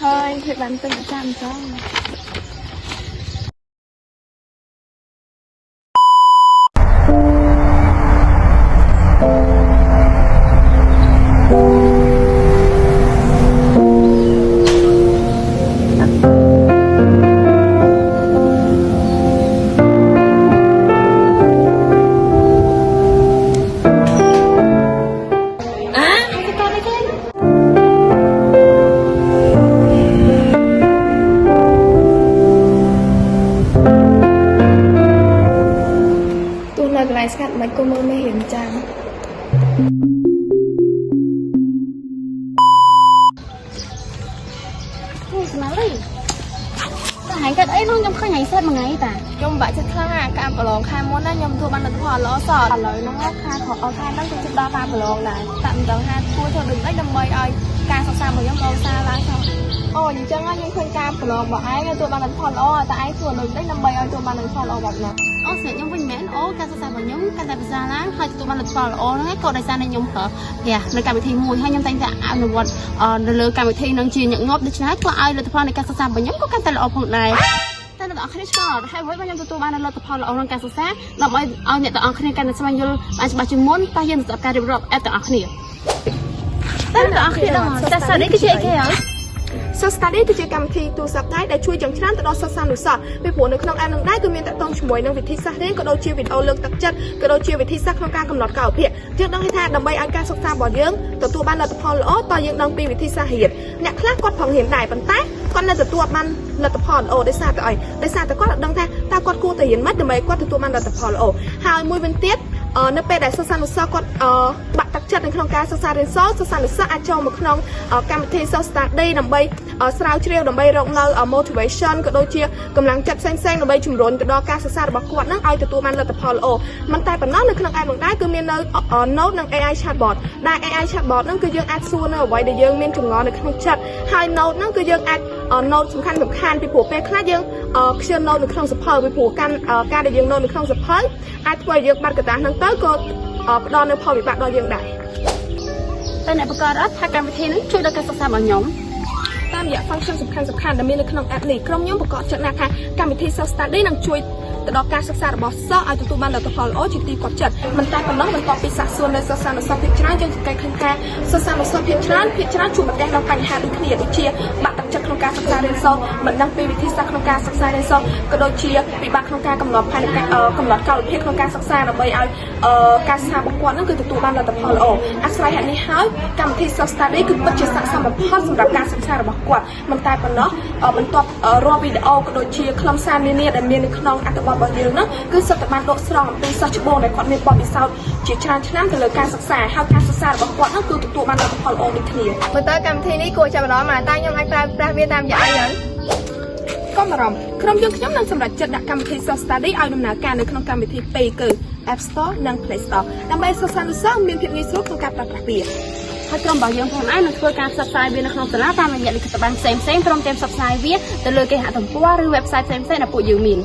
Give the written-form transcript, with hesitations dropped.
thôi thì bạn từng làm cho cái này sẵn mấy cô mơ mê hiểm trang mà lấy hãy cái ấy nó nhom khơi nhảy xét mà ngày ta nhom vậy chắc khơi à cam bờ lon khai muốn á nhom thua ban lần thua lỡ sọt lời nó khai họ khai nó cũng chụp đo ba bờ lon này tạm tờ hai thua cho đừng lấy đâm mây ơi ca sao mà nhom đâu xa lắm sao ôi nhưng chân á nhom khơi cam bờ lon bảo ai thua ban lần thua lỡ tại ai thua đừng lấy đâm mây ơi thua ban lần thua lỡ bọt nè sẽ nhom vinh mến ca sao mà nhom ca tại sao lá hai tụi ban lần thua lỡ nó hết cô đại sao này nhom hở kìa nơi cam bị thi mùi hai nhom tay dạ áo nụ bọt nơi cam bị thi nâng chia nhận ngóp để trái qua ai là thua này ca sao mà nhom có ca tại lỡ phần nàyแต่เราคิดว่าให้ไว้บางอย่างตัวบ้านเราตัวพอเราเอาเรื่องการศึกษาเราเอาเนี่ยตัวอังคณีการสมัยยุคปัจจุบันตายันจับการเรียบร้อยตัวอังคณีแต่ตัวอังคณีเราจะสอนได้กี่เช่นกันstudy គឺជាកម្មវិធីទូរស័ព្ទដៃដែលជួយយ៉ាងច្រើនទៅដល់សិស្សានុសិស្សពីព្រោះនៅក្នុង app នឹងដែរគឺមានតកតងជាមួយនឹងវិធីសាស្ត្ររៀនក៏ដូចជាវីដេអូលើកទឹកចិត្តក៏ដូចជាវិធីសាស្ត្រក្នុងការកំណត់កាលវិភាគយើងដឹងថាដើម្បីឲ្យការសិក្សារបស់យើងទទួលបានលទ្ធផលល្អតើយើងដឹងពីវិធីសាស្ត្ររៀនអ្នកខ្លះគាត់ផងរៀនដែរប៉ុន្តែគាត់នៅទទួលបានលទ្ធផលល្អដោយសារតែអីដោយសារតែគាត់ដឹងថាតើគាត់គួរតែរៀនម៉េចដើម្បីគាត់ទទួលបានលទ្ធផលល្អហើយមួយវិញទៀតនៅពេលដែលសិស្សានុសិស្សគាត់បាក់ទឹកចិត្តនៅក្នុងការសិក្សារៀនសូត្រសិស្សានុសិស្សអាចចូលមកក្នុងកម្មវិធី self study ដើម្បីស្រាវជ្រាវដើម្បីរកនៅ motivation ក៏ដូចជាកម្លាំងចិត្តផ្សេងៗដើម្បីជំរុញទៅដល់ការសិក្សារបស់គាត់នឹងឲ្យទទួលបានលទ្ធផលល្អមិនតែប៉ុណ្ណោះនៅក្នុង app នោះដែរគឺមាននៅ note និង AI chatbot ដែល AI chatbot ហ្នឹងគឺយើងអាចសួរនៅអ្វីដែលយើងមានចម្ងល់នៅក្នុងចិត្តហើយ note ហ្នឹងគឺយើងអាច note សំខាន់ពីព្រោះពេលខ្លះយើងខ្ជិល note នៅក្នុងសភៅពីព្រោះការដែលយើង note នៅក្នុងសភៅអាចធ្វើឲ្យយើងបាត់កត្តាហ្នឹងទៅក៏ផ្ដល់នូវផលវិបាកដល់យើងដែរតែអ្នកបង្កើតថាកម្មវិធីនេះជួយដល់ការសិក្សារបស់ខ្ញុំតាមរយៈ function សំខាន់ដែលមាននៅក្នុង app នេះក្រុមខ្ញុំប្រកាសចិត្តណាស់ថាកម្មវិធី self study នឹងជួយទៅដល់ការសិក្សារបស់សិស្សឲ្យទទួលបានលទ្ធផលល្អជាទីគាប់ចិត្តមិនតែប៉ុណ្ណោះបន្ទាប់ពីសាកសួរនៅសិស្សានុសិស្សភាគច្រើនយើងសង្កេតឃើញថាសិស្សានុសិស្សភាគច្រើនជួបប្រទះនឹងបញ្ហាដូចគ្នាដូចជាបាក់ទឹកចិត្តក្នុងការសិក្សារៀនសូត្រមិនដឹងពីវិធីសាស្ត្រក្នុងការសិក្សារៀនសូត្រក៏ដូចជាពិបាកក្នុងការកំណត់ផែនការកំណត់កាលវិភាគក្នុងការសិក្សាដើម្បីឲ្យការសិក្សារបស់គាត់នឹងគឺទទួលបានលទ្ធផលល្អអាស្រ័យហេតុនេះហើយកម្មវិធី self study គឺពិតជាស័ក្តិសមបំផុតសម្រាប់ការសិក្សារបស់គាត់មិនតែប៉ុណ្ណោះបន្ទាប់រាល់វីដេអូក៏ដូចជាខ្លឹមសារនានាដែលមាននៅក្នុងអត្ថបទរបស់យើងគឺសិទ្ធិបានដកស្រង់អំពីសិស្សច្បងដែលគាត់មានបទពិសោធន៍ជាច្រើនឆ្នាំទៅលើការសិក្សាហើយការសិក្សារបស់គាត់នោះគឺទទួលបានលទ្ធផលល្អដូចគ្នាមើលទៅកម្មវិធីនេះគួរចាប់អារម្មណ៍តែខ្ញុំអាចប្រើប្រាស់វាតាមយ៉ាងអីកុំបារម្ភក្រុមយើងខ្ញុំនឹងសម្រេចចិត្តដាក់កម្មវិធី self study ឲ្យដំណើរការនៅក្នុងកម្មវិធីពីរគឺ App Store និង Play Store ដើម្បីសិស្សានុសិស្សមានភាពងាយស្រួលក្នុងការប្រើប្រាស់វាហើយក្រុមរបស់យើងផងដែរនឹងធ្វើការផ្សព្វផ្សាយវានៅក្នុងសាលាតាមរយៈលិខិតប័ណ្ណផ្សេងៗព្រមទាំងផ្សព្វផ្សាយវាទៅលើគេហទំព័រឬ website ផ្សេងៗដែលពួកយើងមាន